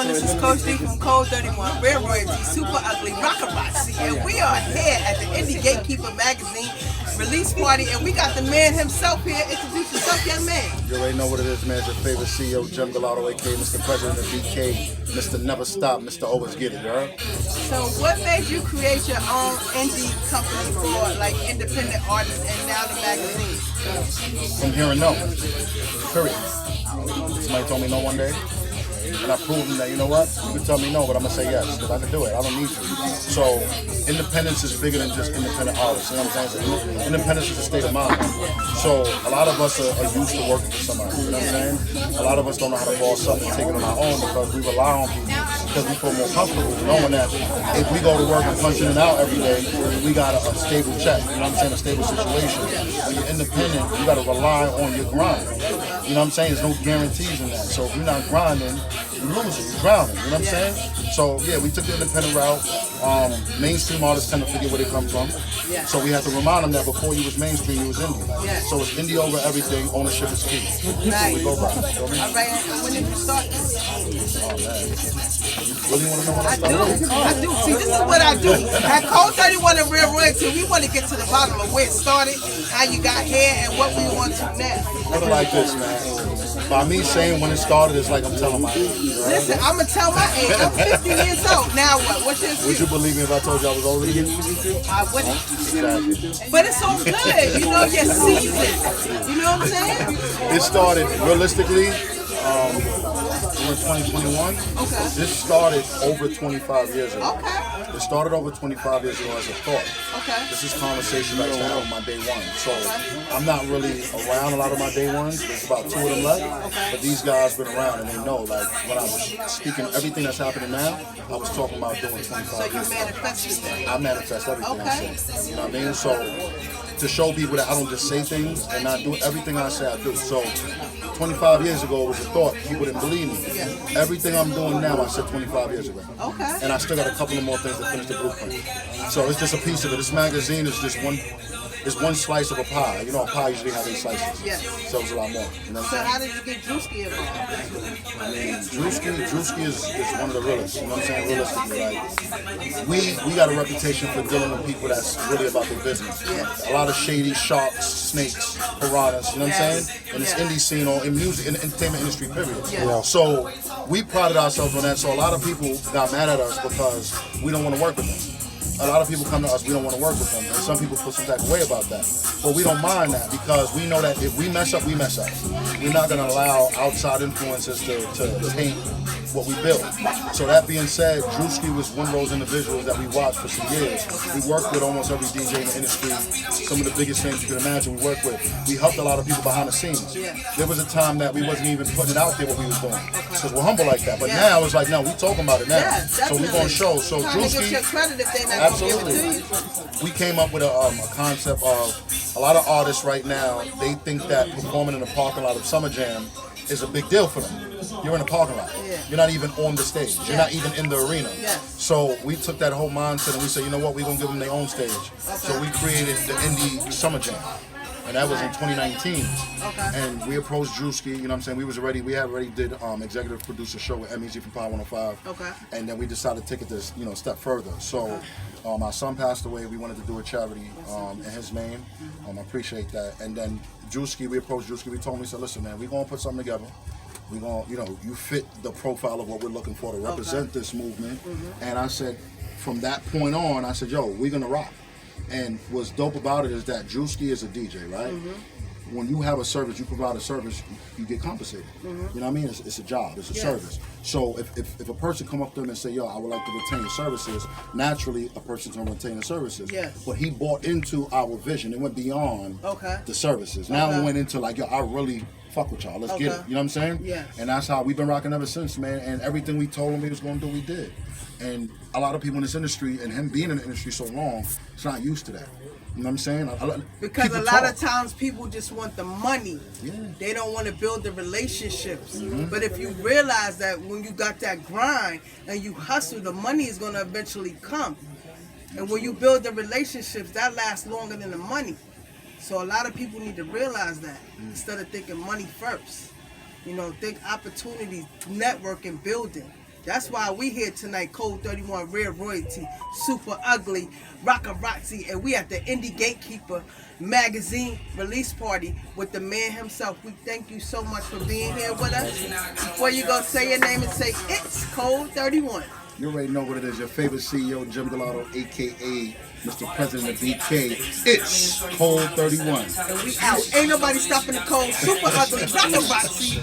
doing? This is Coach D from Code 31 Railroad, Super Ugly Rockabotsy, and we are here at the IndieGateKeeper magazine release party, and we got the man himself here. Introduce yourself, young man. You already know what it is, man. It's your favorite CEO, Jim Gallardo, aka Mr. President of BK, Mr. Never Stop, Mr. Always Get It, right? So what made you create your own indie company for like independent artists and now the magazine? From hearing no. Period. Somebody told me no one day, and I proved them that, you know what, you can tell me no, but I'm going to say yes, because I can do it. I don't need you. So independence is bigger than just independent artists, you know what I'm saying? So independence is a state of mind. So a lot of us are used to working for somebody, you know what I'm saying? A lot of us don't know how to boss up and take it on our own because we rely on people, because we feel more comfortable knowing that if we go to work and punch in and out every day, we got a stable check, you know what I'm saying, a stable situation. When you're independent, you got to rely on your grind. You know what I'm saying? There's no guarantees in that. So if you're not grinding, you lose it, you're drowning, you know what I'm saying? So yeah, we took the independent route. Mainstream artists tend to forget where they come from. So we have to remind them that before you was mainstream, you was indie. So it's indie over everything, ownership is key. Nice. We go by. All right, and when did you start this? Oh man. You really want to know what I started? I do. See, this is what I do. At Code 31 and Real Royalty, we want to get to the bottom of where it started, how you got here, and what we want to now. Look like this, man. By me saying when it started, it's like I'm telling my age. Right? Listen, I'm going to tell my age. I'm 50 years old. Now what? What's your Would you believe me if I told you I was older than you? I wouldn't. Exactly. But it's all good. You know, you're seasoned. You know what I'm saying? It started, realistically, we're in 2021. Okay. This started over 25 years ago. Okay. It started over 25 years ago as a thought. Okay. This is conversation that I used to have on my day one. So I'm not really around a lot of my day ones. There's about 2 of them left. But these guys been around and they know, like, when I was speaking everything that's happening now, I was talking about doing 25 So you years. manifested that? I manifest everything I say. You know what I mean? So to show people that I don't just say things and I do everything I say I do. So 25 years ago was a thought. People didn't believe me. Everything I'm doing now, I said 25 years ago. Okay. And I still got a couple of more things to finish the blueprint. So it's just a piece of it. This magazine is just one slice of a pie. You know, a pie usually has 8 slices. Yes. So it's a lot more. You know what So I'm saying? how did you get Drewski involved? I mean, Drewski is one of the realest. You know what I'm saying? Realistically, like we got a reputation for dealing with people that's really about their business. A lot of shady sharks, snakes, piranhas. You know what I'm saying? In this indie scene or in music, in the entertainment industry, period. So we prided ourselves on that. So a lot of people got mad at us because we don't want to work with them. A lot of people come to us, we don't want to work with them. And some people feel some type of way about that. But we don't mind that because we know that if we mess up, we mess up. We're not going to allow outside influences to taint what we build. So that being said, Drewski was one of those individuals that we watched for some years. We worked with almost every DJ in the industry, some of the biggest names you can imagine we worked with. We helped a lot of people behind the scenes. There was a time that we wasn't even putting it out there what we was doing because we're humble like that. But now it's like, no, we talking about it now. So we're going to show. So Drewski, absolutely. We came up with a concept of a lot of artists right now, they think that performing in the parking lot of Summer Jam is a big deal for them. You're in a parking lot. You're not even on the stage. You're not even in the arena. So we took that whole mindset and we said, you know what, we're going to give them their own stage. So we created the Indie Summer Jam. And that was in 2019. And we approached Drewski, you know what I'm saying? We had already did executive producer show with MEG from Power 105. And then we decided to take it this, a step further. So our son passed away. We wanted to do a charity in his name. I appreciate that. And then we approached Drewski. We told him, we said, listen, man, we're going to put something together. We're going to, you fit the profile of what we're looking for to represent this movement. And I said, from that point on, I said, yo, we're going to rock. And what's dope about it is that Drewski is a DJ, right? When you have a service, you provide a service, you get compensated. You know what I mean? It's a job, it's a service. So if a person come up to them and say, yo, I would like to retain your services, naturally a person's gonna retain the services. But he bought into our vision. It went beyond the services. Now it went into like, yo, I really fuck with y'all. Let's get it. You know what I'm saying? And that's how we've been rocking ever since, man. And everything we told him he was gonna do, we did. And a lot of people in this industry, and him being in the industry so long, it's not used to that. You know what I'm saying? Because a lot of times people just want the money. They don't want to build the relationships. But if you realize that when you got that grind and you hustle, the money is going to eventually come. And when you build the relationships, that lasts longer than the money. So a lot of people need to realize that instead of thinking money first. Think opportunities, networking, building. That's why we here tonight. Code 31, Rare Royalty, Super Ugly, Rockarazzi, and we at the IndieGateKeeper magazine release party with the man himself. We thank you so much for being here with us. Before you go, say your name and say it's Code 31. You already know what it is. Your favorite CEO, Jim Gallardo, a.k.a. Mr. President of BK. It's Code 31. And we out. Ain't nobody stopping the code. Super Ugly, Rockarazzi,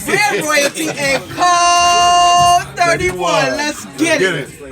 Rare Royalty, and Code 31. Let's get it.